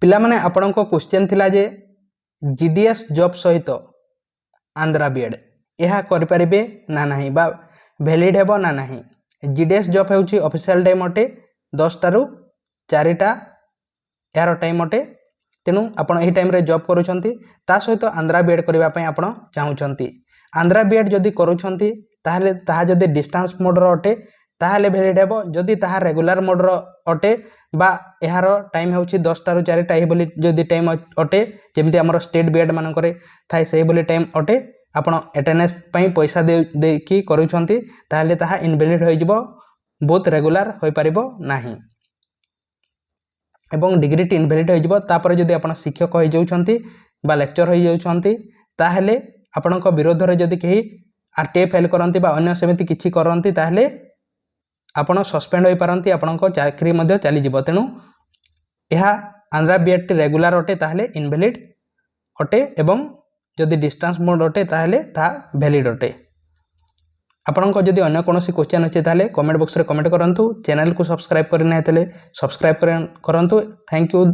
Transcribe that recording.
पिला माने आपणको क्वेश्चन थिला जे जीडीएस जॉब सहित आंध्रा बीएड यह करि परिबे ना नाही बा वैलिड हेबो ना नाही। जीडीएस जॉब हेउची ऑफिशियल टाइम अटे 10 टारू 4 टा यार टाइम अटे। तेणु आपण एही टाइम रे जॉब करूछंती ता सहित आंध्रा बीएड करबा पय आपण चाहूछंती। आंध्रा बीएड जदि करूछंती ताहले ताहा जदि डिस्टेंस मोड रो अटे ताहले वैलिड हेबो। जदि ताहा रेगुलर मोड रो अटे बा एहार टाइम हेउची 10 टारू 4 टा एही बोली जदि टाइम अटे जेमति हमर स्टेट बीएड मानकरे थाय सेही बोली टाइम अटे आपण अटेंडेंस पय पैसा दे की करूछंती ताहले ताहा इनवैलिड होई जिवो बोथ रेगुलर होई परिबो नाही एवं डिग्री टी इनवैलिड होई जिवो। तापर जदि आपण शिक्षक होई जाउछंती बा लेक्चर होई जाउछंती ताहले आपणको विरोध रे जदि केही आरटीए फेल करंती बा अन्य समिति किछि करंती ताहले आपण सस्पेंड होई पारंती आपणको चाकरी मध्ये चली जिवो। तेनु यह आंध्रा बीएड टी रेगुलर अटे ताहले इनवैलिड अटे एवं जदि डिस्टेंस मोड अटे ताहले ता वैलिड अटे। आपणको जदि अन्य कोनोसी क्वेश्चन अछि ताहले कमेंट बॉक्स रे कमेंट करंतु। चैनल को सब्सक्राइब करने हेतले सब्सक्राइब करंतु। Thank you.